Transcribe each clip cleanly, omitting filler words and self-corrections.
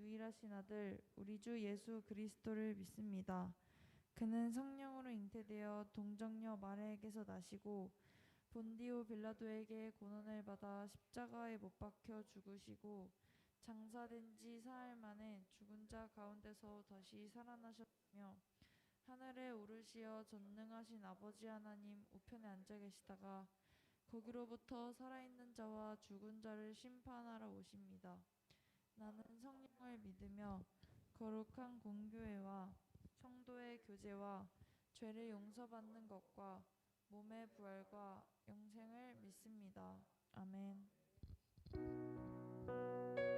유일하신 아들 우리 주 예수 그리스도를 믿습니다. 그는 성령으로 잉태되어 동정녀 마리아에게서 나시고 본디오 빌라도에게 고난을 받아 십자가에 못 박혀 죽으시고 장사된 지 사흘 만에 죽은 자 가운데서 다시 살아나셨으며 하늘에 오르시어 전능하신 아버지 하나님 우편에 앉아 계시다가 거기로부터 살아있는 자와 죽은 자를 심판하러 오십니다. 나는 성령을 믿으며 거룩한 공교회와 성도의 교제와 죄를 용서받는 것과 몸의 부활과 영생을 믿습니다. 아멘. 놀라지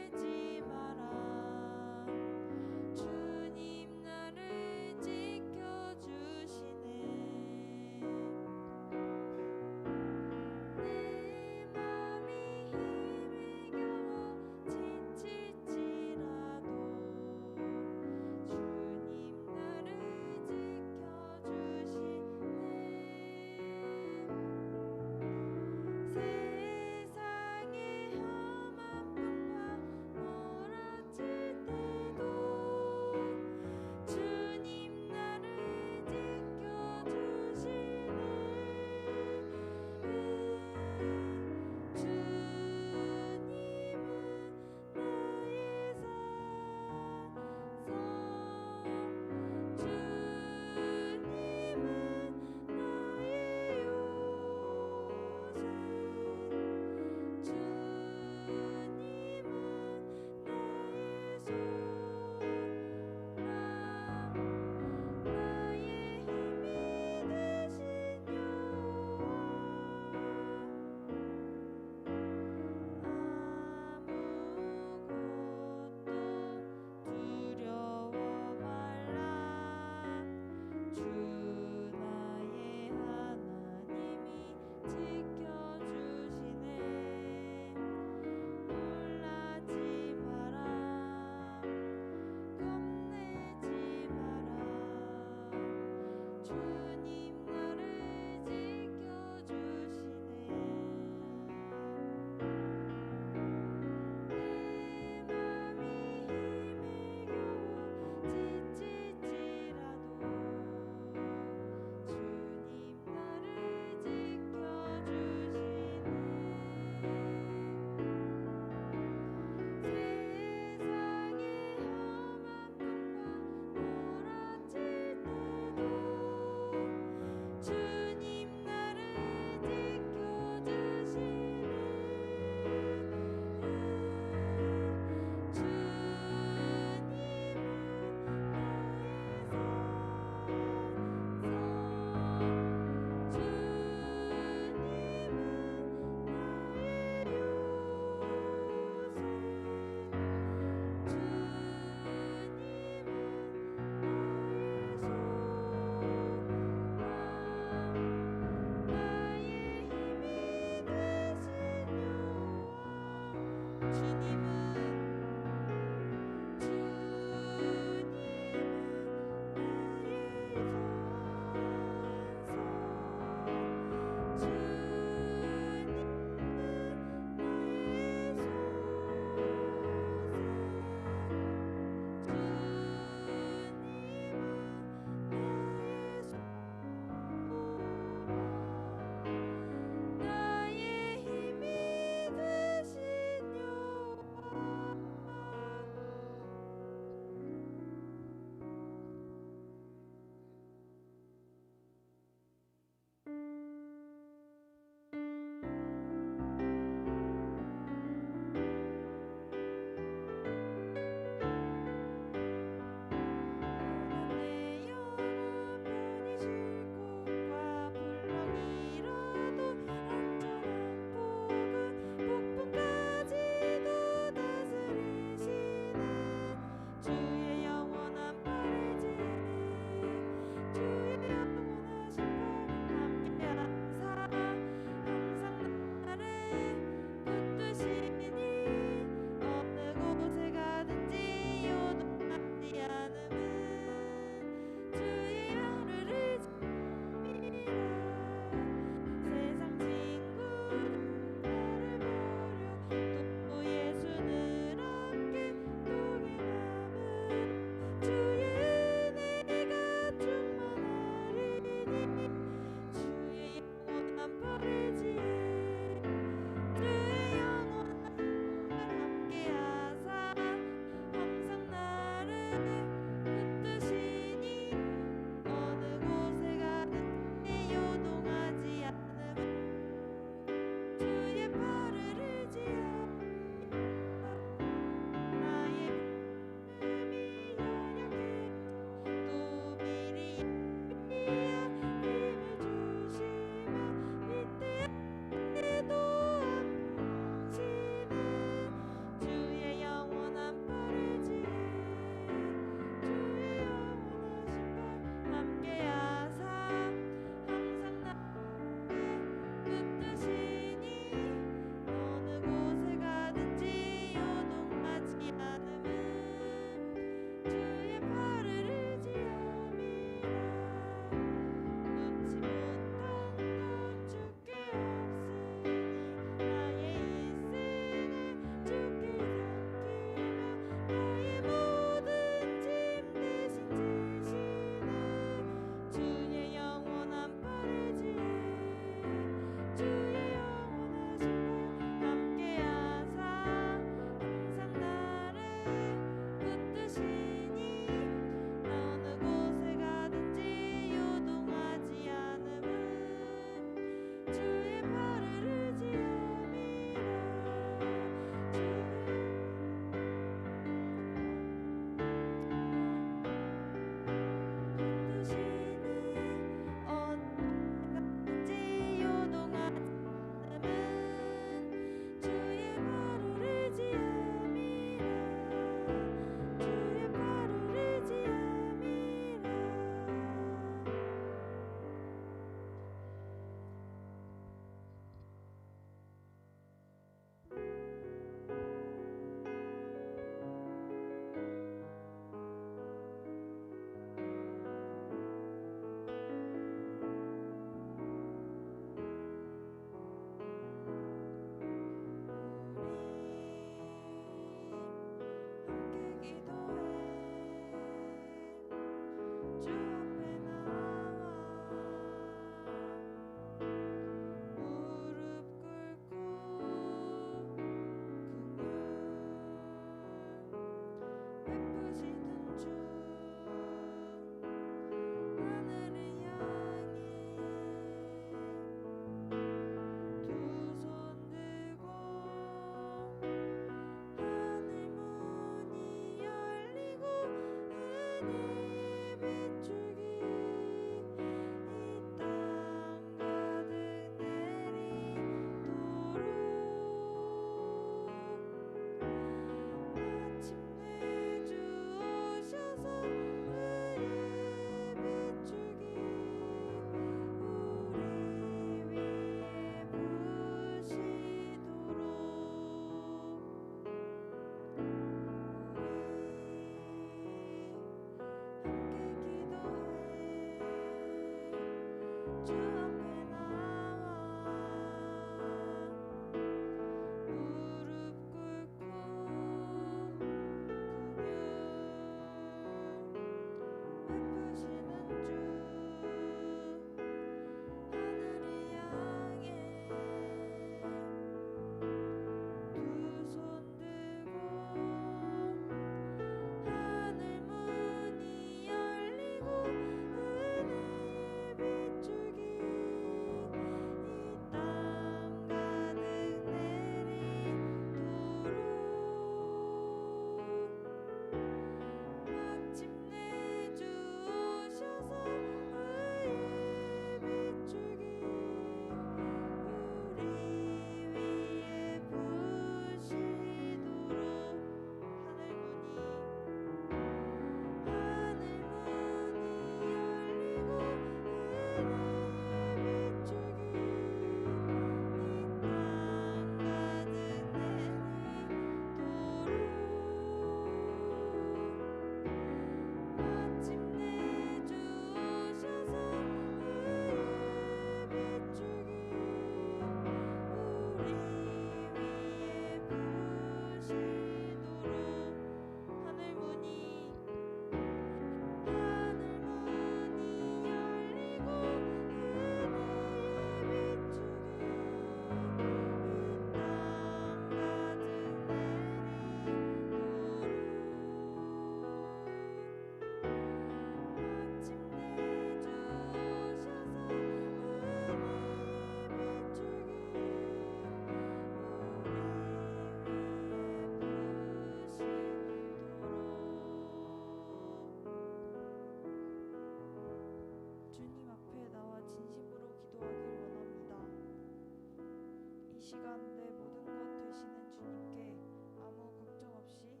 시간 내 모든 것 되시는 주님께 아무 걱정 없이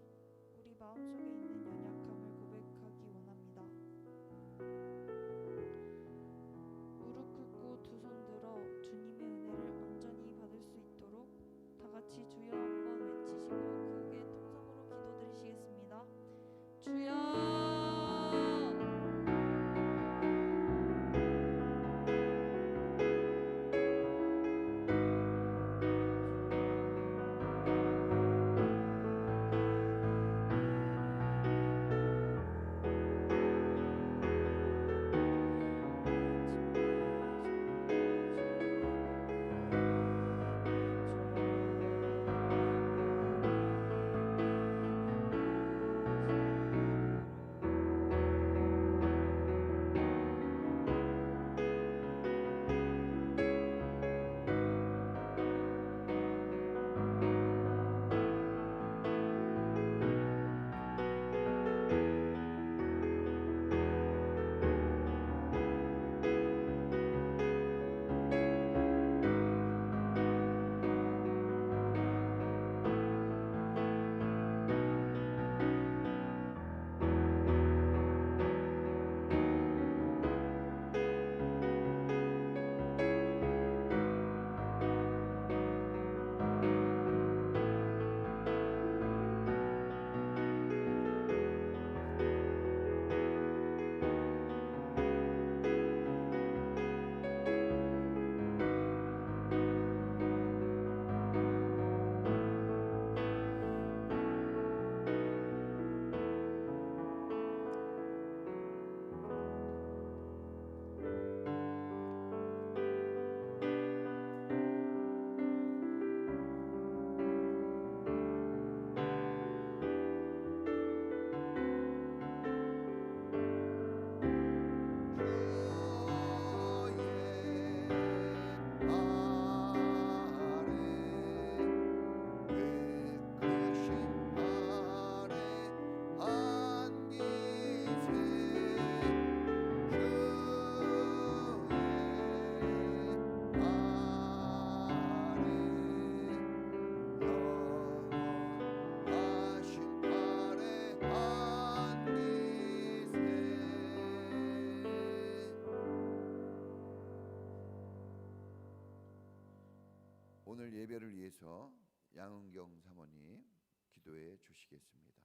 우리 마음속에 있는 연약함을 고백하기 원합니다. 무릎 꿇고 두 손 들어 주님의 은혜를 온전히 받을 수 있도록 다 같이 주여 한번 외치시고 크게 통성으로 기도드리시겠습니다. 주여! 오늘 예배를 위해서 양은경 사모님 기도해 주시겠습니다.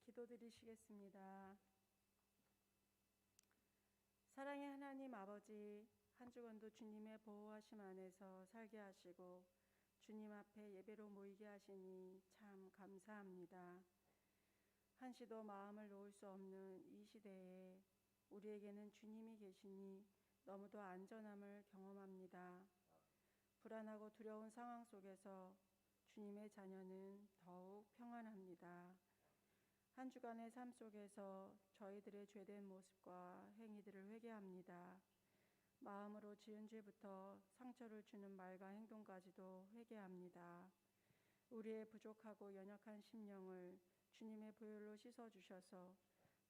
기도드리시겠습니다. 사랑의 하나님 아버지, 한 주간도 주님의 보호하심 안에서 살게 하시고 주님 앞에 예배로 모이게 하시니 참 감사합니다. 한시도 마음을 놓을 수 없는 이 시대에 우리에게는 주님이 계시니 너무도 안전함을 경험합니다. 불안하고 두려운 상황 속에서 주님의 자녀는 더욱 평안합니다. 한 주간의 삶 속에서 저희들의 죄된 모습과 행위들을 회개합니다. 마음으로 지은 죄부터 상처를 주는 말과 행동까지도 회개합니다. 우리의 부족하고 연약한 심령을 주님의 보혈로 씻어주셔서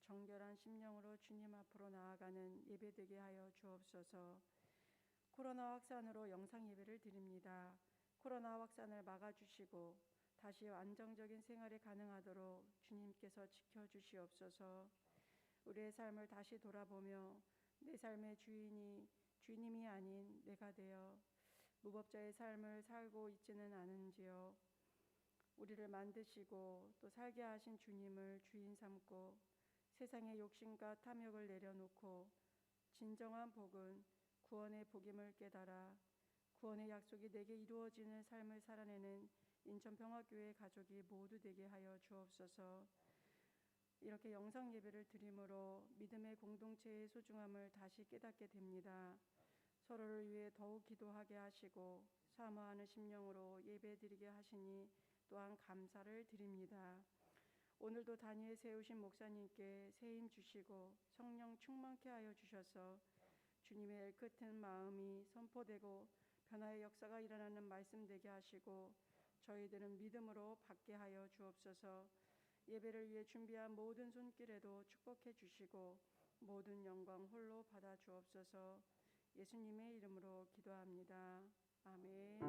정결한 심령으로 주님 앞으로 나아가는 예배되게 하여 주옵소서. 코로나 확산으로 영상 예배를 드립니다. 코로나 확산을 막아주시고 다시 안정적인 생활이 가능하도록 주님께서 지켜주시옵소서. 우리의 삶을 다시 돌아보며 내 삶의 주인님이 아닌 내가 되어 무법자의 삶을 살고 있지는 않은지요. 우리를 만드시고 또 살게 하신 주님을 주인 삼고 세상의 욕심과 탐욕을 내려놓고 진정한 복은 구원의 복임을 깨달아 구원의 약속이 내게 이루어지는 삶을 살아내는 인천평화교회 가족이 모두 되게 하여 주옵소서. 이렇게 영상 예배를 드림으로 믿음의 공동체의 소중함을 다시 깨닫게 됩니다. 서로를 위해 더욱 기도하게 하시고 사모하는 심령으로 예배드리게 하시니 또한 감사를 드립니다. 오늘도 단위에 세우신 목사님께 새 힘 주시고 성령 충만케 하여 주셔서 주님의 애틋한 마음이 선포되고 변화의 역사가 일어나는 말씀 되게 하시고 저희들은 믿음으로 받게 하여 주옵소서. 예배를 위해 준비한 모든 손길에도 축복해 주시고 모든 영광 홀로 받아 주옵소서. 예수님의 이름으로 기도합니다. 아멘.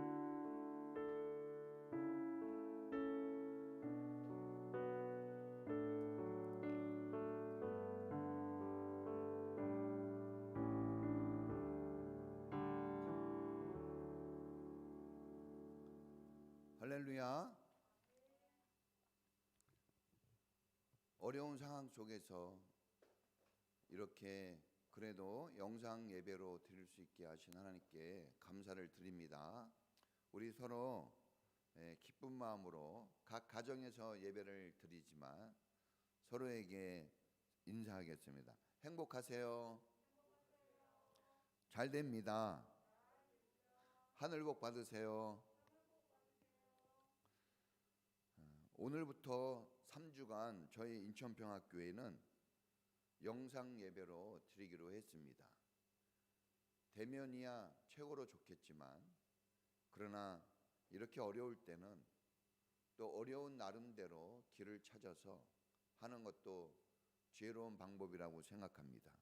할렐루야. 어려운 상황 속에서 이렇게 그래도 영상 예배로 드릴 수 있게 하신 하나님께 감사를 드립니다. 우리 서로 기쁜 마음으로 각 가정에서 예배를 드리지만 서로에게 인사하겠습니다. 행복하세요. 잘 됩니다. 하늘 복 받으세요. 오늘부터 3주간 저희 인천평화교회는 영상 예배로 드리기로 했습니다. 대면이야 최고로 좋겠지만 그러나 이렇게 어려울 때는 또 어려운 나름대로 길을 찾아서 하는 것도 지혜로운 방법이라고 생각합니다.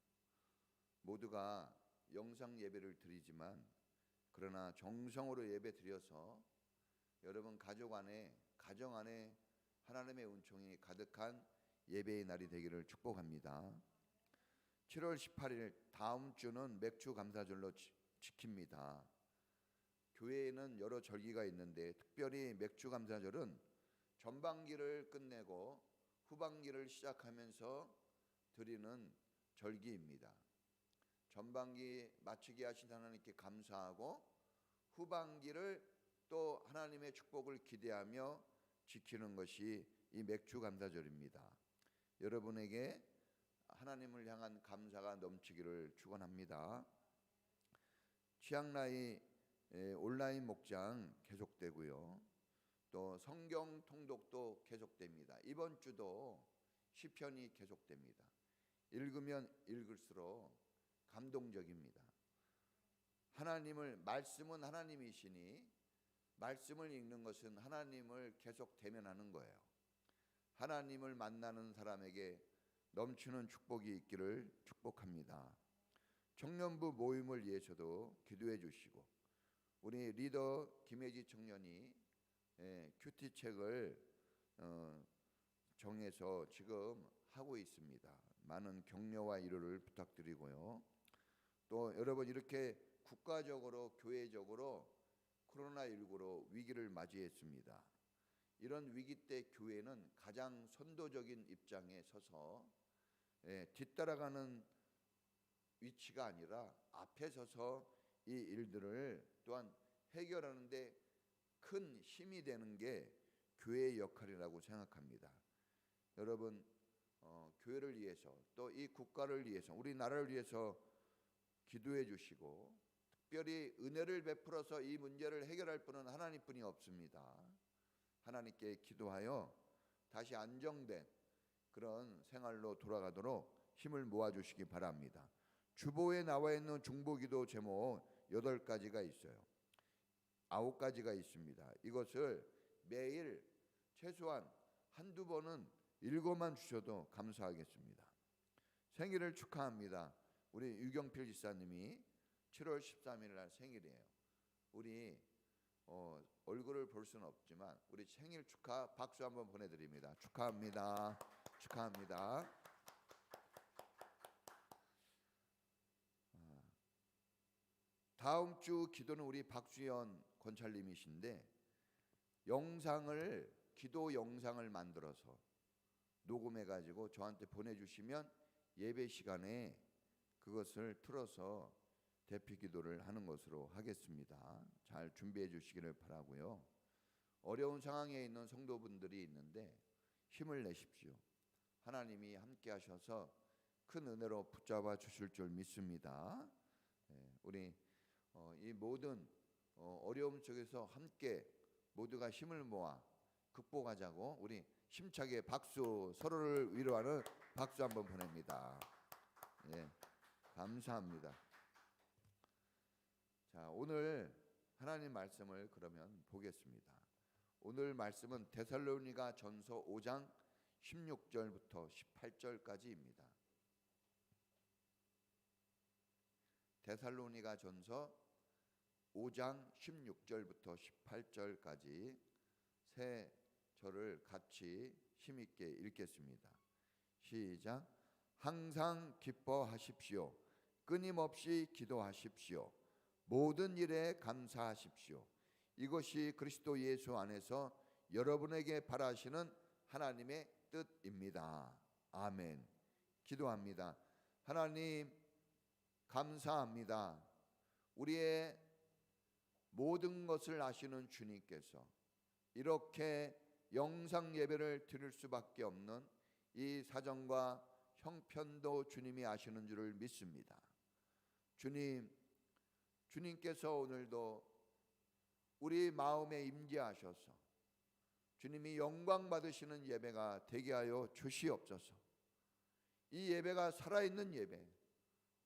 모두가 영상 예배를 드리지만 그러나 정성으로 예배 드려서 여러분 가정 안에 하나님의 은총이 가득한 예배의 날이 되기를 축복합니다. 7월 18일 다음 주는 맥주 감사절로 지킵니다. 교회에는 여러 절기가 있는데 특별히 맥주 감사절은 전반기를 끝내고 후반기를 시작하면서 드리는 절기입니다. 전반기 마치게 하신 하나님께 감사하고 후반기를 또 하나님의 축복을 기대하며 지키는 것이 이 맥주 감사절입니다. 여러분에게 하나님을 향한 감사가 넘치기를 축원합니다. 취향라이 온라인 목장 계속되고요. 또 성경 통독도 계속됩니다. 이번 주도 시편이 계속됩니다. 읽으면 읽을수록 감동적입니다. 말씀은 하나님이시니 말씀을 읽는 것은 하나님을 계속 대면하는 거예요. 하나님을 만나는 사람에게 넘치는 축복이 있기를 축복합니다. 청년부 모임을 위해서도 기도해 주시고 우리 리더 김혜지 청년이 큐티책을 정해서 지금 하고 있습니다. 많은 격려와 위로를 부탁드리고요. 또 여러분 이렇게 국가적으로 교회적으로 코로나19로 위기를 맞이했습니다. 이런 위기 때 교회는 가장 선도적인 입장에 서서 뒤따라가는 위치가 아니라 앞에 서서 이 일들을 또한 해결하는 데 큰 힘이 되는 게 교회의 역할이라고 생각합니다. 여러분 교회를 위해서 또 이 국가를 위해서 우리 나라를 위해서 기도해 주시고 특별히 은혜를 베풀어서 이 문제를 해결할 분은 하나님뿐이 없습니다. 하나님께 기도하여 다시 안정된 그런 생활로 돌아가도록 힘을 모아주시기 바랍니다. 주보에 나와 있는 중보기도 제목 8가지가 있어요. 9가지가 있습니다. 이것을 매일 최소한 한두 번은 읽어만 주셔도 감사하겠습니다. 생일을 축하합니다. 우리 유경필 지사님이 7월 13일 날 생일이에요. 우리 얼굴을 볼 수는 없지만 우리 생일 축하 박수 한번 보내드립니다. 축하합니다. 축하합니다. 다음 주 기도는 우리 박수현 권찰님이신데 기도 영상을 만들어서 녹음해가지고 저한테 보내주시면 예배 시간에 그것을 틀어서 대피 기도를 하는 것으로 하겠습니다. 잘 준비해 주시기를 바라고요. 어려운 상황에 있는 성도분들이 있는데 힘을 내십시오. 하나님이 함께 하셔서 큰 은혜로 붙잡아 주실 줄 믿습니다. 우리 이 모든 어려움 속에서 함께 모두가 힘을 모아 극복하자고 우리 힘차게 박수, 서로를 위로하는 박수 한번 보냅니다. 감사합니다. 자, 오늘 하나님 말씀을 그러면 보겠습니다. 오늘 말씀은 데살로니가 전서 5장 16절부터 18절까지입니다. 데살로니가 전서 5장 16절부터 18절까지 세 절을 같이 힘있게 읽겠습니다. 시작. 항상 기뻐하십시오. 끊임없이 기도하십시오. 모든 일에 감사하십시오. 이것이 그리스도 예수 안에서 여러분에게 바라시는 하나님의 뜻입니다. 아멘. 기도합니다. 하나님 감사합니다. 우리의 모든 것을 아시는 주님께서 이렇게 영상 예배를 드릴 수밖에 없는 이 사정과 형편도 주님이 아시는 줄을 믿습니다. 주님께서 오늘도 우리 마음에 임재하셔서 주님이 영광 받으시는 예배가 되게 하여 주시옵소서. 이 예배가 살아있는 예배,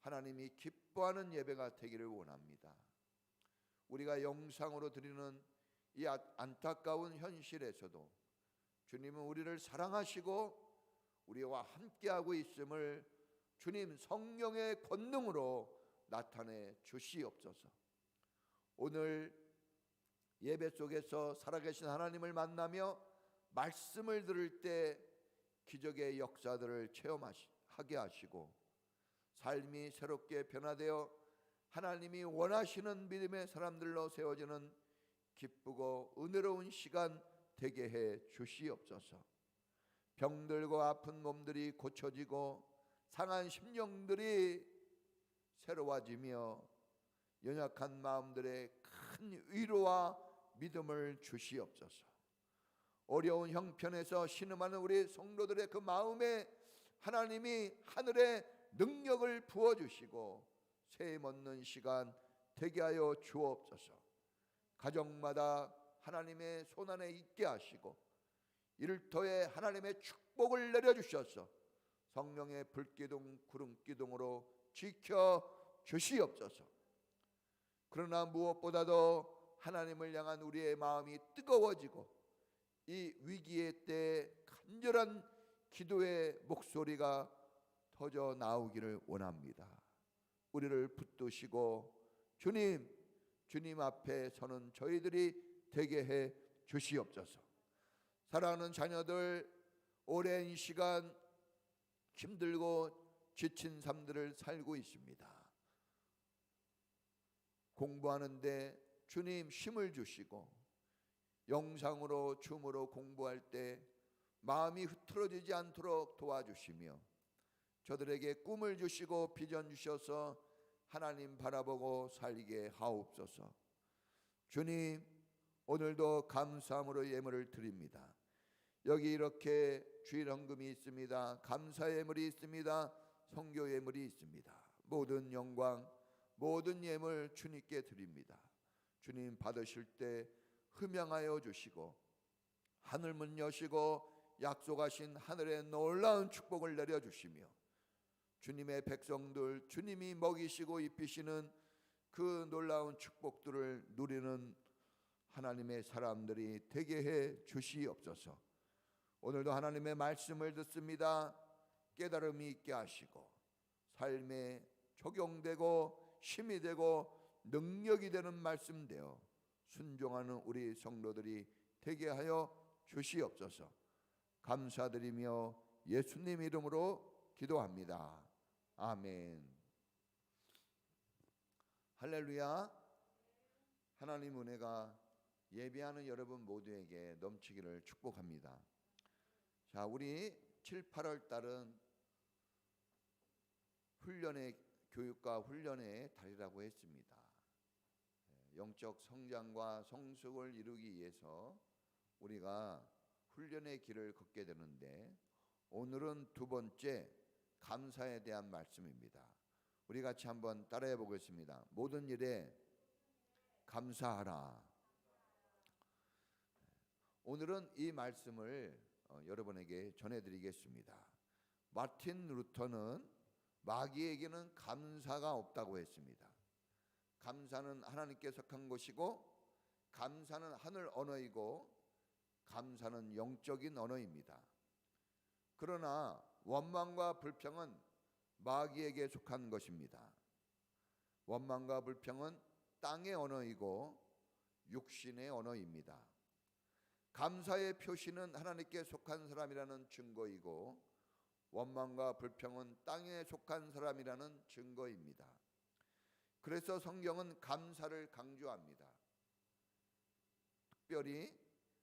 하나님이 기뻐하는 예배가 되기를 원합니다. 우리가 영상으로 드리는 이 안타까운 현실에서도 주님은 우리를 사랑하시고 우리와 함께하고 있음을 주님 성령의 권능으로 나타내 주시옵소서. 오늘 예배 속에서 살아계신 하나님을 만나며 말씀을 들을 때 기적의 역사들을 체험하게 하시고 삶이 새롭게 변화되어 하나님이 원하시는 믿음의 사람들로 세워지는 기쁘고 은혜로운 시간 되게 해 주시옵소서. 병들고 아픈 몸들이 고쳐지고 상한 심령들이 새로워지며 연약한 마음들의 큰 위로와 믿음을 주시옵소서. 어려운 형편에서 신음하는 우리 성도들의 그 마음에 하나님이 하늘의 능력을 부어주시고 셈 얻는 시간 되게 하여 주옵소서. 가정마다 하나님의 손안에 있게 하시고 일터에 하나님의 축복을 내려주셔서 성령의 불기둥 구름기둥으로 지켜 주시옵소서. 그러나 무엇보다도 하나님을 향한 우리의 마음이 뜨거워지고 이 위기의 때 간절한 기도의 목소리가 터져 나오기를 원합니다. 우리를 붙드시고 주님 앞에 서는 저희들이 되게 해 주시옵소서. 사랑하는 자녀들, 오랜 시간 힘들고 지친 삶들을 살고 있습니다. 공부하는데 주님 힘을 주시고 영상으로 줌으로 공부할 때 마음이 흐트러지지 않도록 도와주시며 저들에게 꿈을 주시고 비전 주셔서 하나님 바라보고 살게 하옵소서. 주님, 오늘도 감사함으로 예물을 드립니다. 여기 이렇게 주일 헌금이 있습니다. 감사 예물이 있습니다. 선교 예물이 있습니다. 모든 영광, 모든 예물 주님께 드립니다. 주님 받으실 때 흠양하여 주시고 하늘문 여시고 약속하신 하늘의 놀라운 축복을 내려주시며 주님의 백성들, 주님이 먹이시고 입히시는 그 놀라운 축복들을 누리는 하나님의 사람들이 되게 해 주시옵소서. 오늘도 하나님의 말씀을 듣습니다. 깨달음이 있게 하시고 삶에 적용되고 힘이 되고 능력이 되는 말씀 되어 순종하는 우리 성도들이 되게 하여 주시옵소서. 감사드리며 예수님 이름으로 기도합니다. 아멘. 할렐루야. 하나님 은혜가 예배하는 여러분 모두에게 넘치기를 축복합니다. 자, 우리 7, 8월 달은 훈련의 교육과 훈련의 달이라고 했습니다. 영적 성장과 성숙을 이루기 위해서 우리가 훈련의 길을 걷게 되는데 오늘은 두 번째 감사에 대한 말씀입니다. 우리 같이 한번 따라해 보겠습니다. 모든 일에 감사하라. 오늘은 이 말씀을 여러분에게 전해드리겠습니다. 마틴 루터는 마귀에게는 감사가 없다고 했습니다. 감사는 하나님께 속한 것이고 감사는 하늘 언어이고 감사는 영적인 언어입니다. 그러나 원망과 불평은 마귀에게 속한 것입니다. 원망과 불평은 땅의 언어이고 육신의 언어입니다. 감사의 표시는 하나님께 속한 사람이라는 증거이고 원망과 불평은 땅에 속한 사람이라는 증거입니다. 그래서 성경은 감사를 강조합니다. 특별히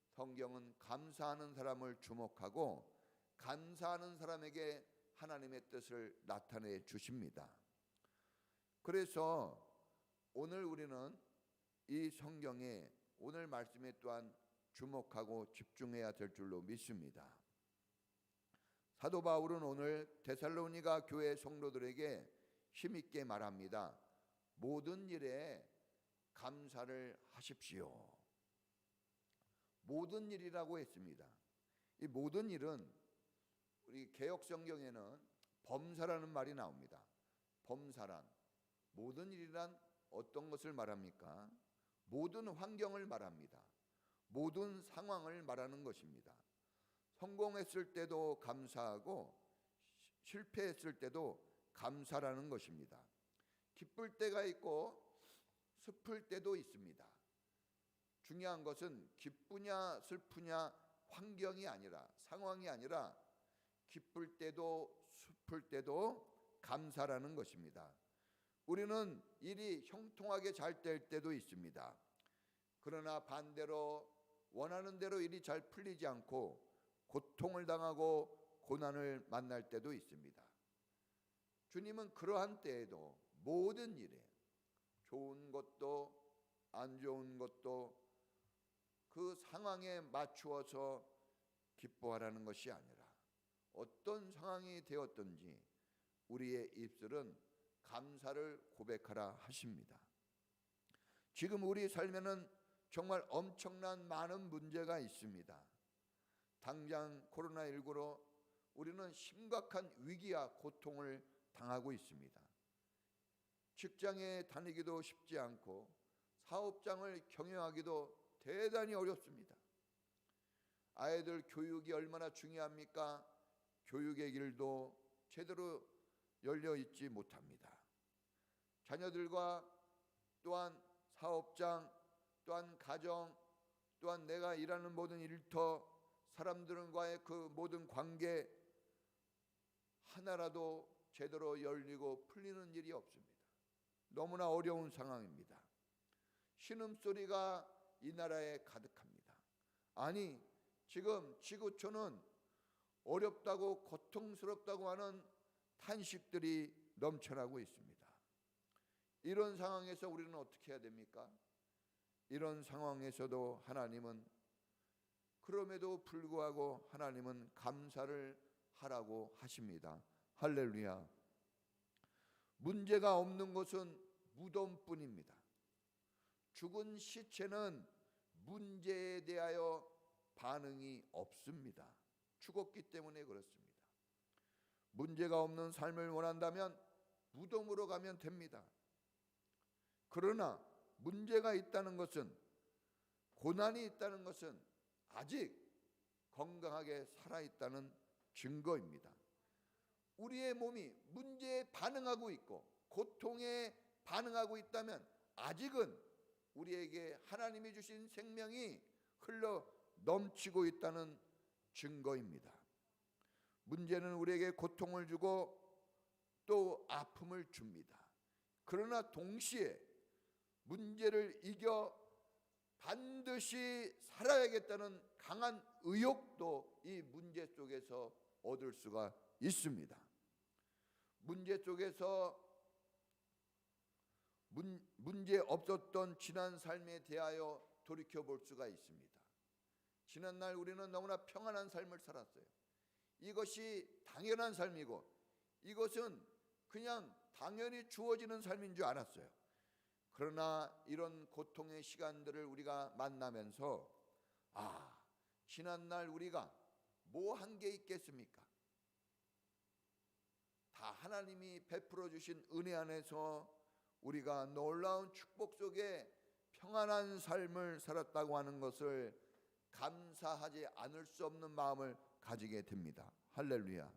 성경은 감사하는 사람을 주목하고 감사하는 사람에게 하나님의 뜻을 나타내 주십니다. 그래서 오늘 우리는 이 성경에 오늘 말씀에 또한 주목하고 집중해야 될 줄로 믿습니다. 사도 바울은 오늘 데살로니가 교회 성도들에게 힘있게 말합니다. 모든 일에 감사를 하십시오. 모든 일이라고 했습니다. 이 모든 일은 우리 개역 성경에는 범사라는 말이 나옵니다. 범사란 모든 일이란 어떤 것을 말합니까? 모든 환경을 말합니다. 모든 상황을 말하는 것입니다. 성공했을 때도 감사하고 실패했을 때도 감사라는 것입니다. 기쁠 때가 있고 슬플 때도 있습니다. 중요한 것은 기쁘냐 슬프냐 환경이 아니라 상황이 아니라 기쁠 때도 슬플 때도 감사라는 것입니다. 우리는 일이 형통하게 잘 될 때도 있습니다. 그러나 반대로 원하는 대로 일이 잘 풀리지 않고 고통을 당하고 고난을 만날 때도 있습니다. 주님은 그러한 때에도 모든 일에 좋은 것도 안 좋은 것도 그 상황에 맞추어서 기뻐하라는 것이 아니라 어떤 상황이 되었든지 우리의 입술은 감사를 고백하라 하십니다. 지금 우리 삶에는 정말 엄청난 많은 문제가 있습니다. 당장 코로나19로 우리는 심각한 위기와 고통을 당하고 있습니다. 직장에 다니기도 쉽지 않고 사업장을 경영하기도 대단히 어렵습니다. 아이들 교육이 얼마나 중요합니까? 교육의 길도 제대로 열려 있지 못합니다. 자녀들과 또한 사업장, 또한 가정, 또한 내가 일하는 모든 일터, 사람들과의 그 모든 관계 하나라도 제대로 열리고 풀리는 일이 없습니다. 너무나 어려운 상황입니다. 신음소리가 이 나라에 가득합니다. 아니, 지금 지구촌은 어렵다고 고통스럽다고 하는 탄식들이 넘쳐나고 있습니다. 이런 상황에서 우리는 어떻게 해야 됩니까? 이런 상황에서도 하나님은 그럼에도 불구하고 하나님은 감사를 하라고 하십니다. 할렐루야. 문제가 없는 것은 무덤뿐입니다. 죽은 시체는 문제에 대하여 반응이 없습니다. 죽었기 때문에 그렇습니다. 문제가 없는 삶을 원한다면 무덤으로 가면 됩니다. 그러나 문제가 있다는 것은, 고난이 있다는 것은 아직 건강하게 살아있다는 증거입니다. 우리의 몸이 문제에 반응하고 있고 고통에 반응하고 있다면 아직은 우리에게 하나님이 주신 생명이 흘러 넘치고 있다는 증거입니다. 문제는 우리에게 고통을 주고 또 아픔을 줍니다. 그러나 동시에 문제를 이겨 반드시 살아야겠다는 강한 의욕도 이 문제 속에서 얻을 수가 있습니다. 문제 속에서 문제 없었던 지난 삶에 대하여 돌이켜 볼 수가 있습니다. 지난날 우리는 너무나 평안한 삶을 살았어요. 이것이 당연한 삶이고 이것은 그냥 당연히 주어지는 삶인 줄 알았어요. 그러나 이런 고통의 시간들을 우리가 만나면서 지난날 우리가 뭐 한 게 있겠습니까? 다 하나님이 베풀어 주신 은혜 안에서 우리가 놀라운 축복 속에 평안한 삶을 살았다고 하는 것을 감사하지 않을 수 없는 마음을 가지게 됩니다. 할렐루야.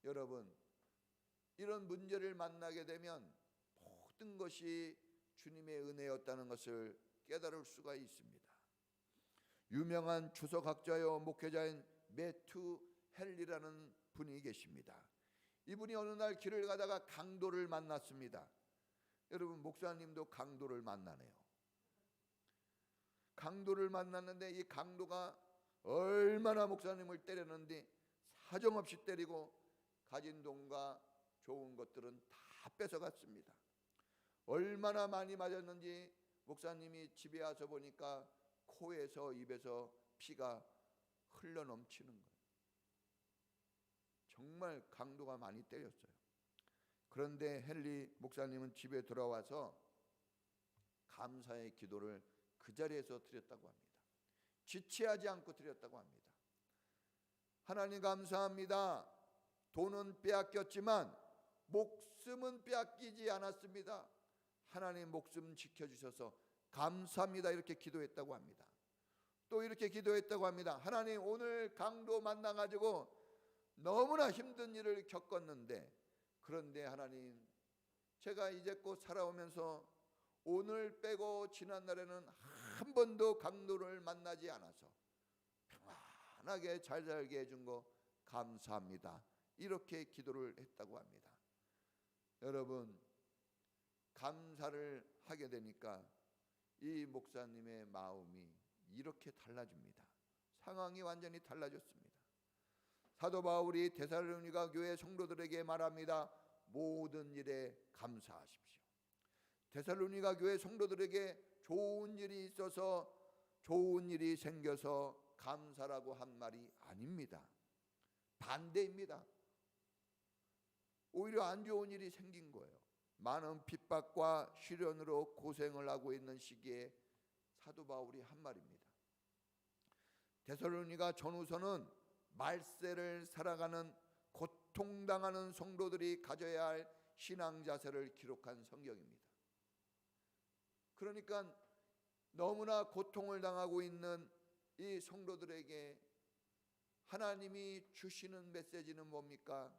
여러분, 이런 문제를 만나게 되면 모든 것이 주님의 은혜였다는 것을 깨달을 수가 있습니다. 유명한 주석학자요 목회자인 매튜 헨리라는 분이 계십니다. 이분이 어느 날 길을 가다가 강도를 만났습니다. 여러분, 목사님도 강도를 만나네요. 강도를 만났는데 이 강도가 얼마나 목사님을 때렸는데 사정없이 때리고 가진 돈과 좋은 것들은 다 뺏어갔습니다. 얼마나 많이 맞았는지 목사님이 집에 와서 보니까 코에서 입에서 피가 흘러넘치는 거예요. 정말 강도가 많이 때렸어요. 그런데 헨리 목사님은 집에 돌아와서 감사의 기도를 그 자리에서 드렸다고 합니다. 지체하지 않고 드렸다고 합니다. 하나님 감사합니다. 돈은 빼앗겼지만 목숨은 빼앗기지 않았습니다. 하나님 목숨 지켜주셔서 감사합니다. 이렇게 기도했다고 합니다. 또 이렇게 기도했다고 합니다. 하나님, 오늘 강도 만나가지고 너무나 힘든 일을 겪었는데, 그런데 하나님, 제가 이제껏 살아오면서 오늘 빼고 지난날에는 한 번도 강도를 만나지 않아서 평안하게 잘 살게 해준 거 감사합니다. 이렇게 기도를 했다고 합니다. 여러분, 감사를 하게 되니까 이 목사님의 마음이 이렇게 달라집니다. 상황이 완전히 달라졌습니다. 사도 바울이 데살로니가 교회 성도들에게 말합니다. 모든 일에 감사하십시오. 데살로니가 교회 성도들에게 좋은 일이 있어서, 좋은 일이 생겨서 감사라고 한 말이 아닙니다. 반대입니다. 오히려 안 좋은 일이 생긴 거예요. 많은 핍박과 시련으로 고생을 하고 있는 시기에 사도 바울이 한 말입니다. 데살로니가 전후서는 말세를 살아가는 고통당하는 성도들이 가져야 할 신앙 자세를 기록한 성경입니다. 그러니까 너무나 고통을 당하고 있는 이 성도들에게 하나님이 주시는 메시지는 뭡니까?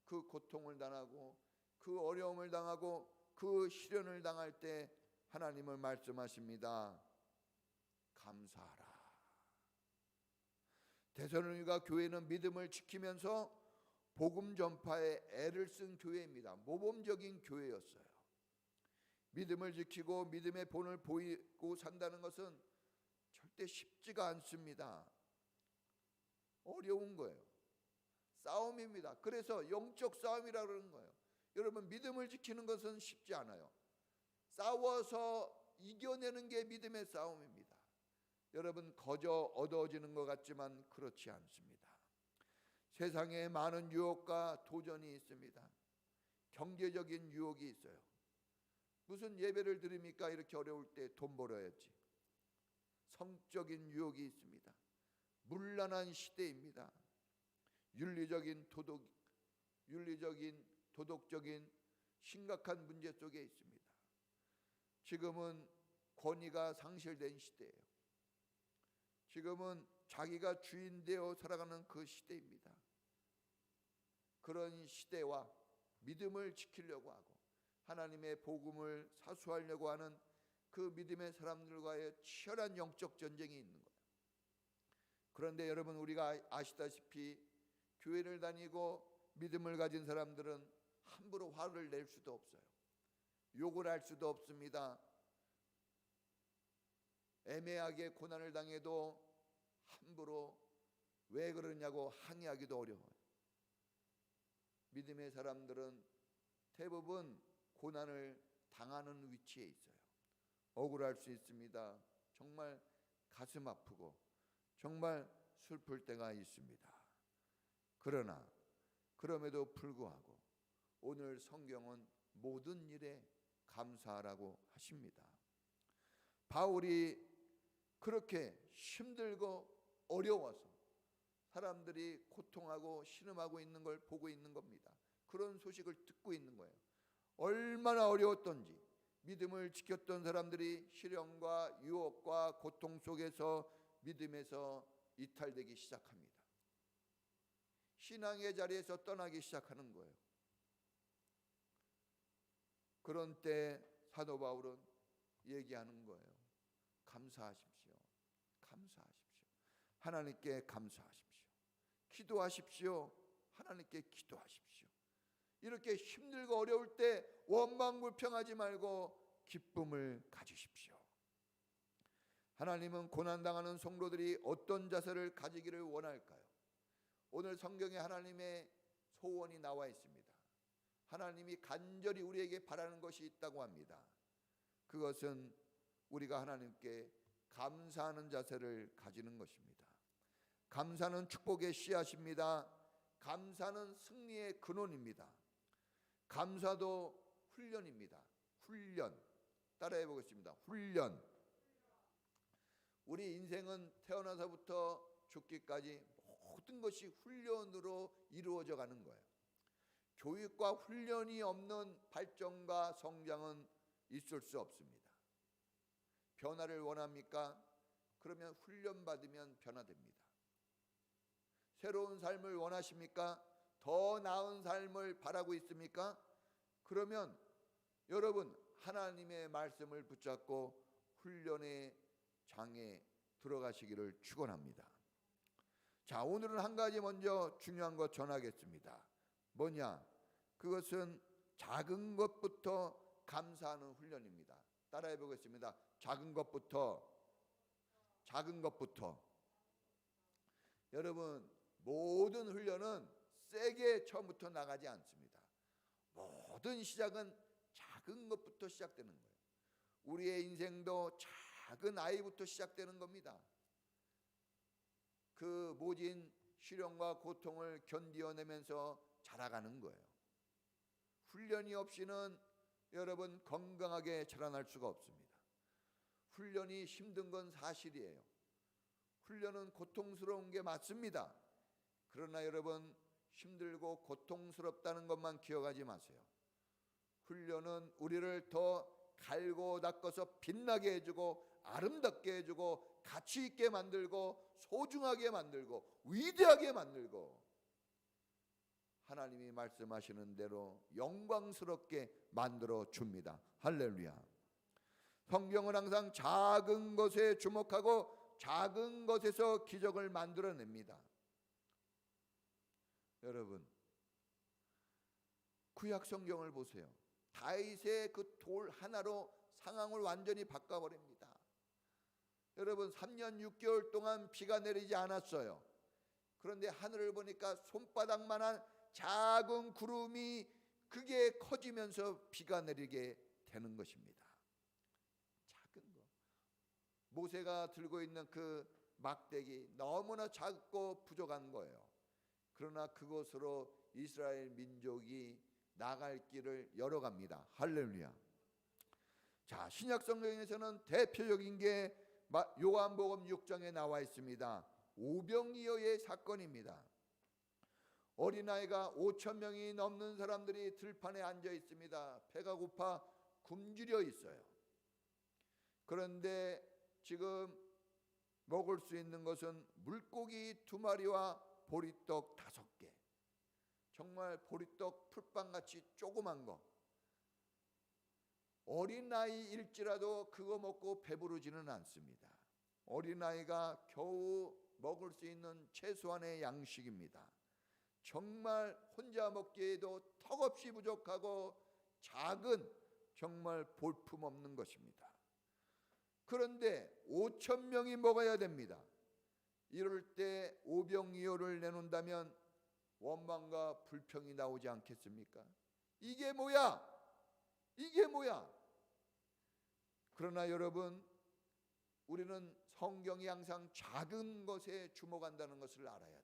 그 고통을 당하고 그 어려움을 당하고 그 시련을 당할 때 하나님은 말씀하십니다. 감사하라. 데살로니가 교회는 믿음을 지키면서 복음 전파에 애를 쓴 교회입니다. 모범적인 교회였어요. 믿음을 지키고 믿음의 본을 보이고 산다는 것은 절대 쉽지가 않습니다. 어려운 거예요. 싸움입니다. 그래서 영적 싸움이라고 그러는 거예요. 여러분, 믿음을 지키는 것은 쉽지 않아요. 싸워서 이겨내는 게 믿음의 싸움입니다. 여러분, 거저 얻어지는 것 같지만 그렇지 않습니다. 세상에 많은 유혹과 도전이 있습니다. 경제적인 유혹이 있어요. 무슨 예배를 드립니까? 이렇게 어려울 때 돈 벌어야지. 성적인 유혹이 있습니다. 문란한 시대입니다. 윤리적인 도덕적인 심각한 문제 속에 있습니다. 지금은 권위가 상실된 시대예요. 지금은 자기가 주인 되어 살아가는 그 시대입니다. 그런 시대와 믿음을 지키려고 하고 하나님의 복음을 사수하려고 하는 그 믿음의 사람들과의 치열한 영적 전쟁이 있는 거예요. 그런데 여러분, 우리가 아시다시피 교회를 다니고 믿음을 가진 사람들은 함부로 화를 낼 수도 없어요. 욕을 할 수도 없습니다. 애매하게 고난을 당해도 함부로 왜 그러냐고 항의하기도 어려워요. 믿음의 사람들은 대부분 고난을 당하는 위치에 있어요. 억울할 수 있습니다. 정말 가슴 아프고 정말 슬플 때가 있습니다. 그러나 그럼에도 불구하고 오늘 성경은 모든 일에 감사하라고 하십니다. 바울이 그렇게 힘들고 어려워서 사람들이 고통하고 신음하고 있는 걸 보고 있는 겁니다. 그런 소식을 듣고 있는 거예요. 얼마나 어려웠던지 믿음을 지켰던 사람들이 시련과 유혹과 고통 속에서 믿음에서 이탈되기 시작합니다. 신앙의 자리에서 떠나기 시작하는 거예요. 그런 때 사도 바울은 얘기하는 거예요. 감사하십시오. 감사하십시오. 하나님께 감사하십시오. 기도하십시오. 하나님께 기도하십시오. 이렇게 힘들고 어려울 때 원망불평하지 말고 기쁨을 가지십시오. 하나님은 고난당하는 성도들이 어떤 자세를 가지기를 원할까요? 오늘 성경에 하나님의 소원이 나와 있습니다. 하나님이 간절히 우리에게 바라는 것이 있다고 합니다. 그것은 우리가 하나님께 감사하는 자세를 가지는 것입니다. 감사는 축복의 씨앗입니다. 감사는 승리의 근원입니다. 감사도 훈련입니다. 훈련. 따라해 보겠습니다. 훈련. 우리 인생은 태어나서부터 죽기까지 모든 것이 훈련으로 이루어져 가는 거예요. 교육과 훈련이 없는 발전과 성장은 있을 수 없습니다. 변화를 원합니까? 그러면 훈련받으면 변화됩니다. 새로운 삶을 원하십니까? 더 나은 삶을 바라고 있습니까? 그러면 여러분 하나님의 말씀을 붙잡고 훈련의 장에 들어가시기를 축원합니다. 자, 오늘은 한 가지 먼저 중요한 것 전하겠습니다. 뭐냐? 그것은 작은 것부터 감사하는 훈련입니다. 따라해 보겠습니다. 작은 것부터. 여러분, 모든 훈련은 세게 처음부터 나가지 않습니다. 모든 시작은 작은 것부터 시작되는 거예요. 우리의 인생도 작은 아이부터 시작되는 겁니다. 그 모진 시련과 고통을 견디어내면서 자라가는 거예요. 훈련이 없이는 여러분 건강하게 자라날 수가 없습니다. 훈련이 힘든 건 사실이에요. 훈련은 고통스러운 게 맞습니다. 그러나 여러분 힘들고 고통스럽다는 것만 기억하지 마세요. 훈련은 우리를 더 갈고 닦아서 빛나게 해주고 아름답게 해주고 가치 있게 만들고 소중하게 만들고 위대하게 만들고 하나님이 말씀하시는 대로 영광스럽게 만들어 줍니다. 할렐루야. 성경은 항상 작은 것에 주목하고 작은 것에서 기적을 만들어냅니다. 여러분 구약 성경을 보세요. 다윗의 그 돌 하나로 상황을 완전히 바꿔버립니다. 여러분 3년 6개월 동안 비가 내리지 않았어요. 그런데 하늘을 보니까 손바닥만한 작은 구름이 그게 커지면서 비가 내리게 되는 것입니다. 작은 거. 모세가 들고 있는 그 막대기 너무나 작고 부족한 거예요. 그러나 그곳으로 이스라엘 민족이 나갈 길을 열어갑니다. 할렐루야. 자, 신약 성경에서는 대표적인 게 요한복음 6장에 나와 있습니다. 오병이어의 사건입니다. 어린아이가 5,000명이 넘는 사람들이 들판에 앉아 있습니다. 배가 고파 굶주려 있어요. 그런데 지금 먹을 수 있는 것은 물고기 2마리와 보리떡 5개. 정말 보리떡 풀빵같이 조그만 거. 어린아이일지라도 그거 먹고 배부르지는 않습니다. 어린아이가 겨우 먹을 수 있는 최소한의 양식입니다. 정말 혼자 먹기에도 턱없이 부족하고 작은 정말 볼품없는 것입니다. 그런데 5,000명이 먹어야 됩니다. 이럴 때 오병이어를 내놓는다면 원망과 불평이 나오지 않겠습니까? 이게 뭐야? 이게 뭐야? 그러나 여러분 우리는 성경이 항상 작은 것에 주목한다는 것을 알아야 돼요.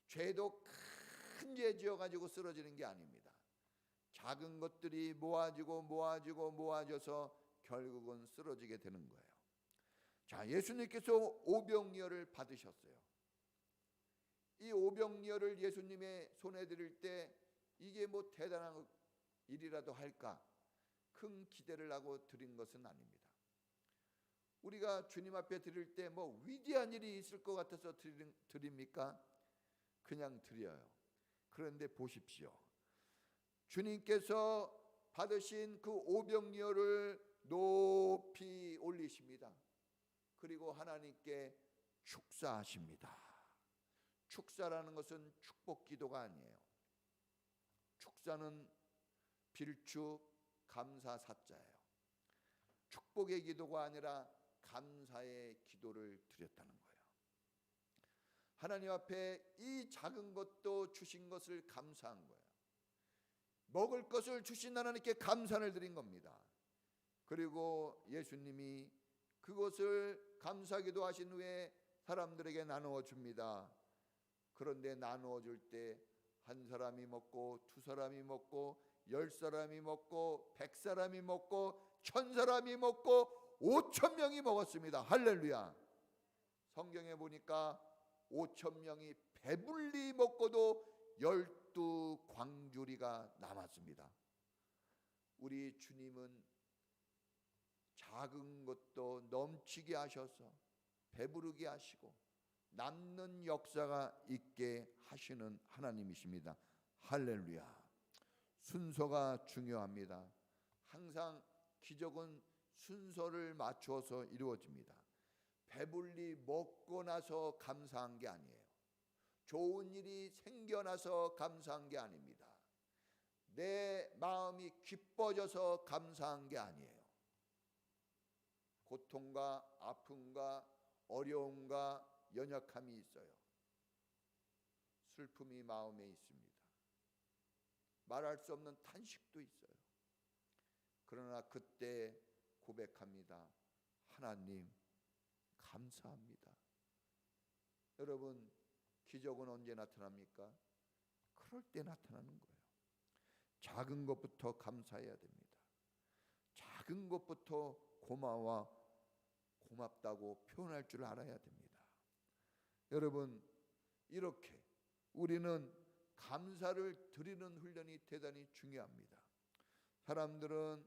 죄도 큰 죄 지어가지고 쓰러지는 게 아닙니다. 작은 것들이 모아져서 결국은 쓰러지게 되는 거예요. 자, 예수님께서 오병이어를 받으셨어요. 이 오병이어를 예수님의 손에 드릴 때 이게 뭐 대단한 일이라도 할까 큰 기대를 하고 드린 것은 아닙니다. 우리가 주님 앞에 드릴 때 뭐 위대한 일이 있을 것 같아서 드립니까? 그냥 드려요. 그런데 보십시오. 주님께서 받으신 그 오병이어를 높이 올리십니다. 그리고 하나님께 축사하십니다. 축사라는 것은 축복 기도가 아니에요. 축사는 빌축 감사 사자예요. 축복의 기도가 아니라 감사의 기도를 드렸다는 거예요. 하나님 앞에 이 작은 것도 주신 것을 감사한 거예요. 먹을 것을 주신 하나님께 감사를 드린 겁니다. 그리고 예수님이 그것을 감사기도 하신 후에 사람들에게 나누어 줍니다. 그런데 나누어 줄 때 한 사람이 먹고 두 사람이 먹고 10사람이 먹고 100사람이 먹고 1000사람이 먹고 5000명이 먹었습니다. 할렐루야. 성경에 보니까 5000명이 배불리 먹고도 12광주리가 남았습니다. 우리 주님은 작은 것도 넘치게 하셔서 배부르게 하시고 남는 역사가 있게 하시는 하나님이십니다. 할렐루야. 순서가 중요합니다. 항상 기적은 순서를 맞추어서 이루어집니다. 배불리 먹고 나서 감사한 게 아니에요. 좋은 일이 생겨나서 감사한 게 아닙니다. 내 마음이 기뻐져서 감사한 게 아니에요. 고통과 아픔과 어려움과 연약함이 있어요. 슬픔이 마음에 있습니다. 말할 수 없는 탄식도 있어요. 그러나 그때 고백합니다. 하나님 감사합니다. 여러분, 기적은 언제 나타납니까? 그럴 때 나타나는 거예요. 작은 것부터 감사해야 됩니다. 작은 것부터 고맙다고 표현할 줄 알아야 됩니다. 여러분, 이렇게 우리는 감사를 드리는 훈련이 대단히 중요합니다. 사람들은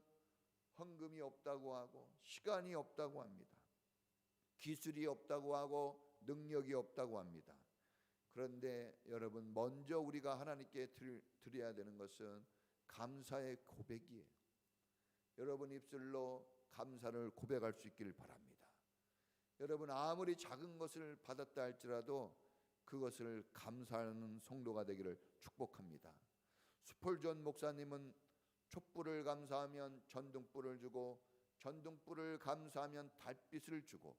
헌금이 없다고 하고 시간이 없다고 합니다. 기술이 없다고 하고 능력이 없다고 합니다. 그런데 여러분, 먼저 우리가 하나님께 드려야 되는 것은 감사의 고백이에요. 여러분 입술로 감사를 고백할 수 있기를 바랍니다. 여러분, 아무리 작은 것을 받았다 할지라도 그것을 감사하는 성도가 되기를 축복합니다. 스폴전 목사님은 촛불을 감사하면 전등불을 주고 전등불을 감사하면 달빛을 주고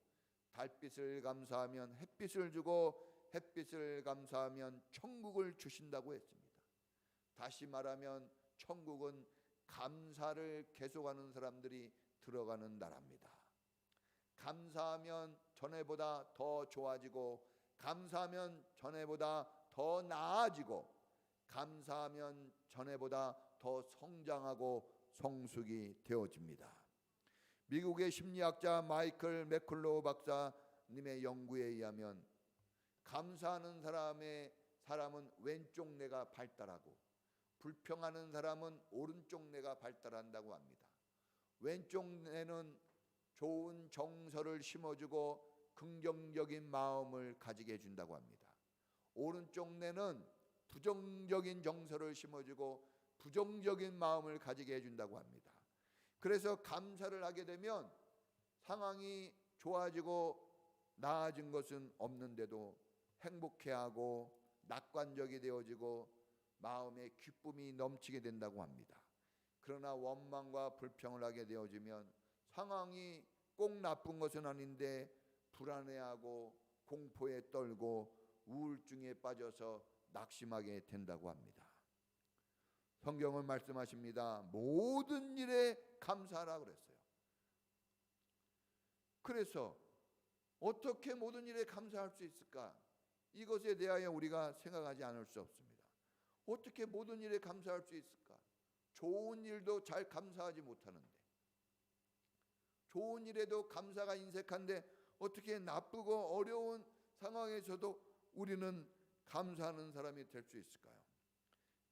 달빛을 감사하면 햇빛을 주고 햇빛을 감사하면 천국을 주신다고 했습니다. 다시 말하면 천국은 감사를 계속하는 사람들이 들어가는 나라입니다. 감사하면 전에보다 더 좋아지고 감사하면 전에보다 더 나아지고 감사하면 전에보다 더 성장하고 성숙이 되어집니다. 미국의 심리학자 마이클 매클로우 박사님의 연구에 의하면 감사하는 사람은 왼쪽 뇌가 발달하고 불평하는 사람은 오른쪽 뇌가 발달한다고 합니다. 왼쪽 뇌는 좋은 정서를 심어주고 긍정적인 마음을 가지게 해준다고 합니다. 오른쪽 뇌는 부정적인 정서를 심어주고 부정적인 마음을 가지게 해준다고 합니다. 그래서 감사를 하게 되면 상황이 좋아지고 나아진 것은 없는데도 행복해하고 낙관적이 되어지고 마음에 기쁨이 넘치게 된다고 합니다. 그러나 원망과 불평을 하게 되어지면 상황이 꼭 나쁜 것은 아닌데 불안해하고 공포에 떨고 우울증에 빠져서 낙심하게 된다고 합니다. 성경은 말씀하십니다. 모든 일에 감사하라 그랬어요. 그래서 어떻게 모든 일에 감사할 수 있을까? 이것에 대하여 우리가 생각하지 않을 수 없습니다. 어떻게 모든 일에 감사할 수 있을까? 좋은 일도 잘 감사하지 못하는데, 좋은 일에도 감사가 인색한데 어떻게 나쁘고 어려운 상황에서도 우리는 감사하는 사람이 될 수 있을까요?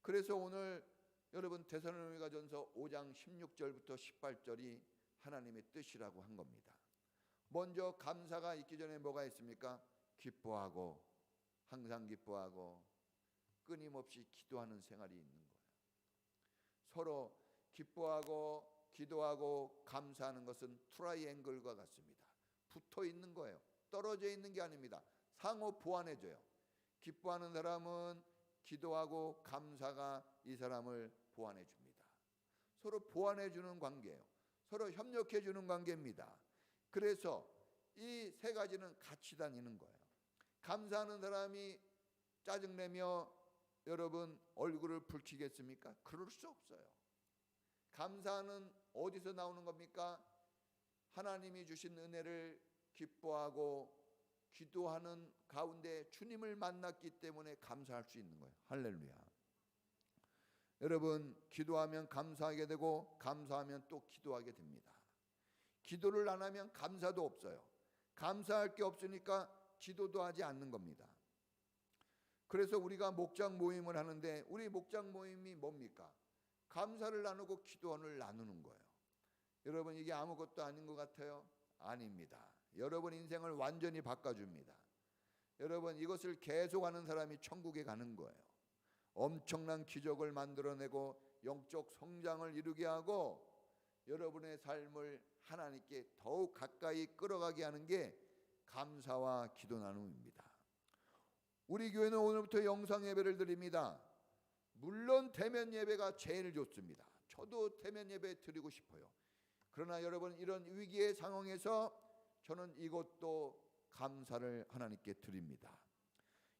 그래서 오늘 여러분 데살로니가전서 5장 16절부터 18절이 하나님의 뜻이라고 한 겁니다. 먼저 감사가 있기 전에 뭐가 있습니까? 기뻐하고, 항상 기뻐하고 끊임없이 기도하는 생활이 있는 거예요. 서로 기뻐하고 기도하고 감사하는 것은 트라이앵글과 같습니다. 붙어 있는 거예요. 떨어져 있는 게 아닙니다. 상호 보완해줘요. 기뻐하는 사람은 기도하고 감사가 이 사람을 보완해 줍니다. 서로 보완해 주는 관계예요. 서로 협력해 주는 관계입니다. 그래서 이 세 가지는 같이 다니는 거예요. 감사하는 사람이 짜증내며 여러분 얼굴을 붉히겠습니까? 그럴 수 없어요. 감사는 어디서 나오는 겁니까? 하나님이 주신 은혜를 기뻐하고 기도하는 가운데 주님을 만났기 때문에 감사할 수 있는 거예요. 할렐루야. 여러분, 기도하면 감사하게 되고 감사하면 또 기도하게 됩니다. 기도를 안 하면 감사도 없어요. 감사할 게 없으니까 기도도 하지 않는 겁니다. 그래서 우리가 목장 모임을 하는데 우리 목장 모임이 뭡니까? 감사를 나누고 기도를 나누는 거예요. 여러분, 이게 아무것도 아닌 것 같아요? 아닙니다. 여러분 인생을 완전히 바꿔줍니다. 여러분, 이것을 계속하는 사람이 천국에 가는 거예요. 엄청난 기적을 만들어내고 영적 성장을 이루게 하고 여러분의 삶을 하나님께 더욱 가까이 끌어가게 하는 게 감사와 기도 나눔입니다. 우리 교회는 오늘부터 영상 예배를 드립니다. 물론 대면 예배가 제일 좋습니다. 저도 대면 예배 드리고 싶어요. 그러나 여러분, 이런 위기의 상황에서 저는 이것도 감사를 하나님께 드립니다.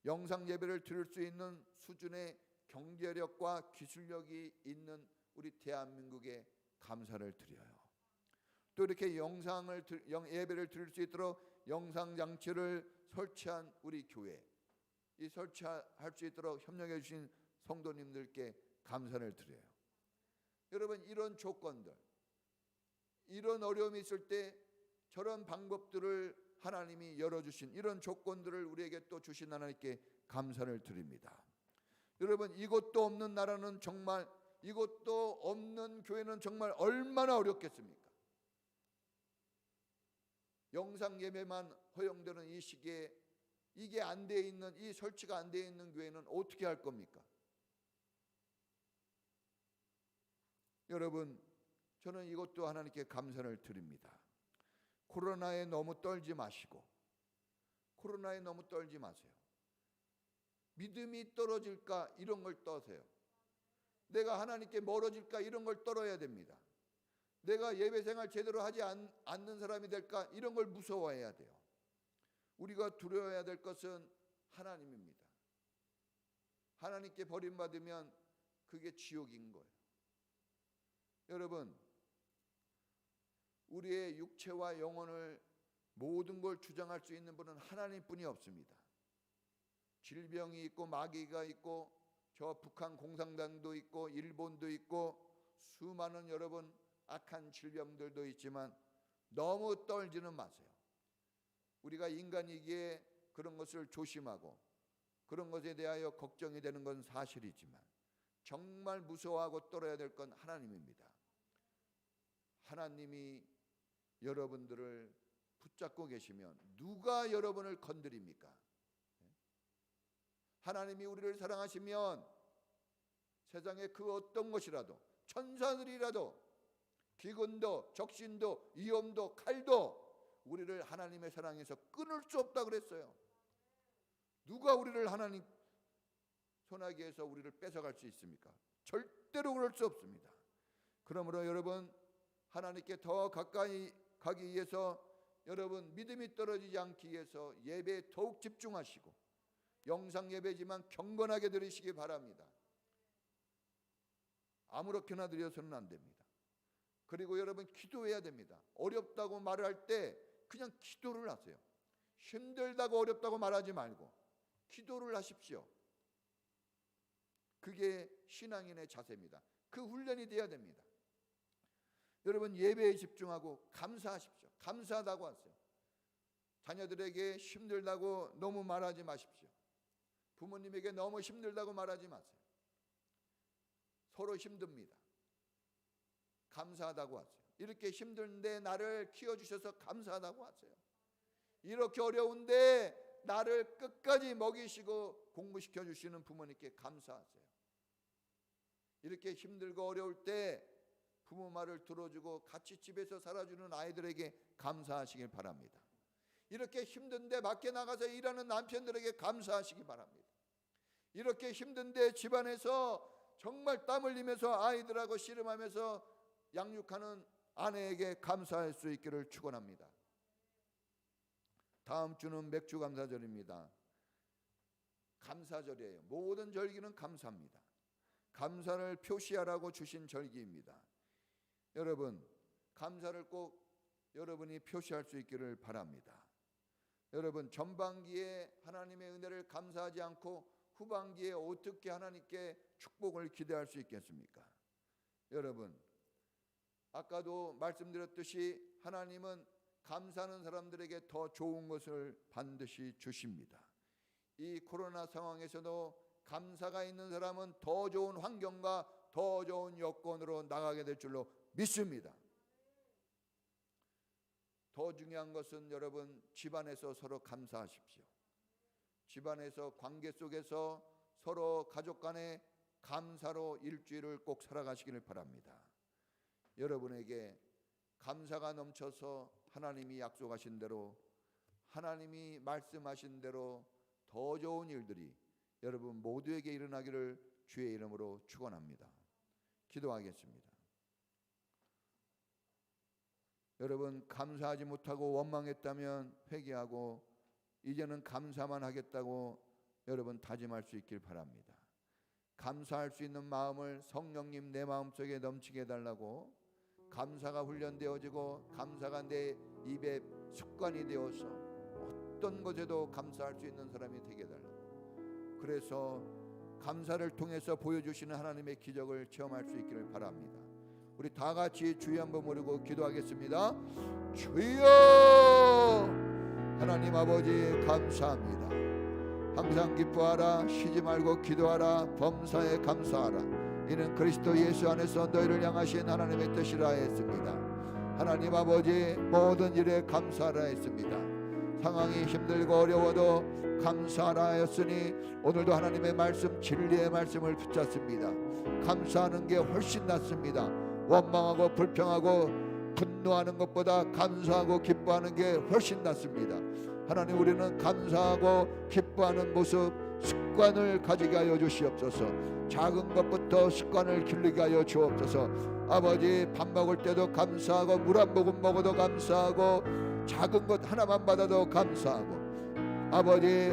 영상 예배를 드릴 수 있는 수준의 경제력과 기술력이 있는 우리 대한민국에 감사를 드려요. 또 이렇게 예배를 드릴 수 있도록 영상 장치를 설치한 우리 교회, 이 설치할 수 있도록 협력해 주신 성도님들께 감사를 드려요. 여러분, 이런 조건들, 이런 어려움이 있을 때 저런 방법들을 하나님이 열어주신 이런 조건들을 우리에게 또 주신 하나님께 감사를 드립니다. 여러분, 이것도 없는 나라는 정말, 이것도 없는 교회는 정말 얼마나 어렵겠습니까? 영상 예배만 허용되는 이 시기에 이게 안 돼 있는, 이 설치가 안 돼 있는 교회는 어떻게 할 겁니까? 여러분, 저는 이것도 하나님께 감사를 드립니다. 코로나에 너무 떨지 마시고, 코로나에 너무 떨지 마세요. 믿음이 떨어질까 이런 걸 떠세요. 내가 하나님께 멀어질까 이런 걸 떨어야 됩니다. 내가 예배생활 제대로 하지 않는 사람이 될까 이런 걸 무서워해야 돼요. 우리가 두려워해야 될 것은 하나님입니다. 하나님께 버림받으면 그게 지옥인 거예요. 여러분, 우리의 육체와 영혼을 모든 걸 주장할 수 있는 분은 하나님뿐이 없습니다. 질병이 있고 마귀가 있고 저 북한 공산당도 있고 일본도 있고 수많은 여러분 악한 질병들도 있지만 너무 떨지는 마세요. 우리가 인간이기에 그런 것을 조심하고 그런 것에 대하여 걱정이 되는 건 사실이지만 정말 무서워하고 떨어야 될 건 하나님입니다. 하나님이 여러분들을 붙잡고 계시면 누가 여러분을 건드립니까? 하나님이 우리를 사랑하시면 세상에 그 어떤 것이라도, 천사들이라도, 기근도 적신도 위험도 칼도 우리를 하나님의 사랑에서 끊을 수 없다 그랬어요. 누가 우리를 하나님 손아귀에서 우리를 뺏어갈 수 있습니까? 절대로 그럴 수 없습니다. 그러므로 여러분, 하나님께 더 가까이 가기 위해서 여러분 믿음이 떨어지지 않기 위해서 예배에 더욱 집중하시고 영상 예배지만 경건하게 드리시기 바랍니다. 아무렇게나 드려서는 안 됩니다. 그리고 여러분 기도해야 됩니다. 어렵다고 말할 때 그냥 기도를 하세요. 힘들다고 어렵다고 말하지 말고 기도를 하십시오. 그게 신앙인의 자세입니다. 그 훈련이 돼야 됩니다. 여러분 예배에 집중하고 감사하십시오. 감사하다고 하세요. 자녀들에게 힘들다고 너무 말하지 마십시오. 부모님에게 너무 힘들다고 말하지 마세요. 서로 힘듭니다. 감사하다고 하세요. 이렇게 힘든데 나를 키워주셔서 감사하다고 하세요. 이렇게 어려운데 나를 끝까지 먹이시고 공부시켜 주시는 부모님께 감사하세요. 이렇게 힘들고 어려울 때 부모 말을 들어주고 같이 집에서 살아주는 아이들에게 감사하시길 바랍니다. 이렇게 힘든데 밖에 나가서 일하는 남편들에게 감사하시기 바랍니다. 이렇게 힘든데 집안에서 정말 땀 흘리면서 아이들하고 씨름하면서 양육하는 아내에게 감사할 수 있기를 축원합니다. 다음 주는 맥주 감사절입니다. 감사절이에요. 모든 절기는 감사합니다. 감사를 표시하라고 주신 절기입니다. 여러분, 감사를 꼭 여러분이 표시할 수 있기를 바랍니다. 여러분, 전반기에 하나님의 은혜를 감사하지 않고 후반기에 어떻게 하나님께 축복을 기대할 수 있겠습니까? 여러분, 아까도 말씀드렸듯이 하나님은 감사하는 사람들에게 더 좋은 것을 반드시 주십니다. 이 코로나 상황에서도 감사가 있는 사람은 더 좋은 환경과 더 좋은 여건으로 나가게 될 줄로 믿습니다. 더 중요한 것은 여러분, 집안에서 서로 감사하십시오. 집안에서 관계 속에서 서로 가족 간에 감사로 일주일을 꼭 살아가시기를 바랍니다. 여러분에게 감사가 넘쳐서 하나님이 약속하신 대로, 하나님이 말씀하신 대로 더 좋은 일들이 여러분 모두에게 일어나기를 주의 이름으로 축원합니다. 기도하겠습니다. 여러분, 감사하지 못하고 원망했다면 회개하고 이제는 감사만 하겠다고 여러분 다짐할 수 있길 바랍니다. 감사할 수 있는 마음을 성령님 내 마음속에 넘치게 해달라고, 감사가 훈련되어지고 감사가 내 입에 습관이 되어서 어떤 것에도 감사할 수 있는 사람이 되게 해달라고, 그래서 감사를 통해서 보여주시는 하나님의 기적을 체험할 수 있기를 바랍니다. 우리 다 같이 주여 한번 모르고 기도하겠습니다. 주여, 하나님 아버지 감사합니다. 항상 기뻐하라, 쉬지 말고 기도하라, 범사에 감사하라. 이는 그리스도 예수 안에서 너희를 향하신 하나님의 뜻이라 했습니다. 하나님 아버지, 모든 일에 감사하라 했습니다. 상황이 힘들고 어려워도 감사하라 하였으니 오늘도 하나님의 말씀, 진리의 말씀을 붙잡습니다. 감사하는 게 훨씬 낫습니다. 원망하고 불평하고 분노하는 것보다 감사하고 기뻐하는 게 훨씬 낫습니다. 하나님, 우리는 감사하고 기뻐하는 모습, 습관을 가지게 하여 주시옵소서. 작은 것부터 습관을 길리게 하여 주옵소서. 아버지, 밥 먹을 때도 감사하고 물 한 모금 먹어도 감사하고 작은 것 하나만 받아도 감사하고, 아버지,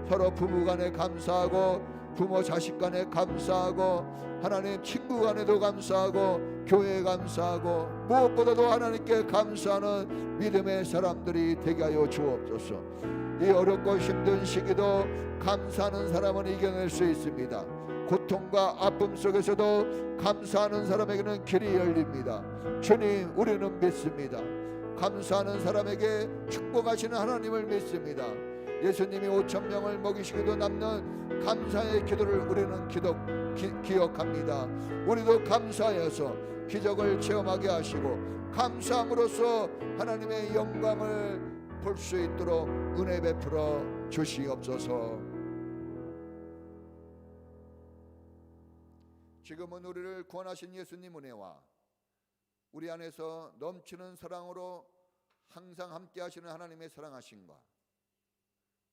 서로 부부간에 감사하고 부모 자식 간에 감사하고 하나님 친구 간에도 감사하고 교회에 감사하고 무엇보다도 하나님께 감사하는 믿음의 사람들이 되게 하여 주옵소서. 이 어렵고 힘든 시기도 감사하는 사람은 이겨낼 수 있습니다. 고통과 아픔 속에서도 감사하는 사람에게는 길이 열립니다. 주님, 우리는 믿습니다. 감사하는 사람에게 축복하시는 하나님을 믿습니다. 예수님이 5,000명을 먹이시기도 남는 감사의 기도를 우리는 기억합니다. 우리도 감사해서 기적을 체험하게 하시고 감사함으로써 하나님의 영광을 볼 수 있도록 은혜 베풀어 주시옵소서. 지금은 우리를 구원하신 예수님 은혜와 우리 안에서 넘치는 사랑으로 항상 함께 하시는 하나님의 사랑하심과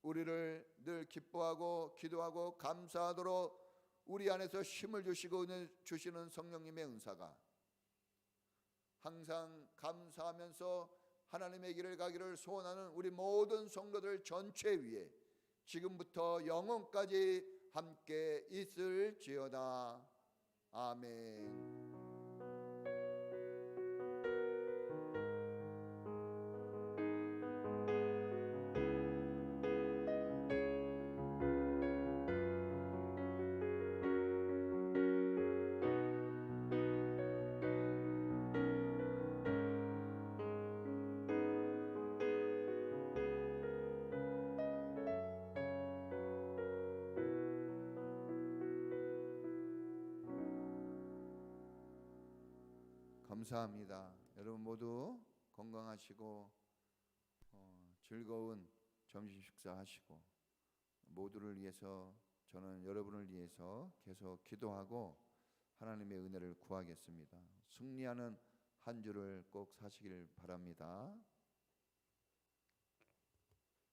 우리를 늘 기뻐하고 기도하고 감사하도록 우리 안에서 힘을 주시고 은혜 주시는 성령님의 은사가 항상 감사하면서 하나님의 길을 가기를 소원하는 우리 모든 성도들 전체 위에 지금부터 영원까지 함께 있을지어다. 아멘. 감사합니다. 여러분 모두 건강하시고 즐거운 점심 식사하시고 모두를 위해서 저는 여러분을 위해서 계속 기도하고 하나님의 은혜를 구하겠습니다. 승리하는 한 주를 꼭 사시길 바랍니다.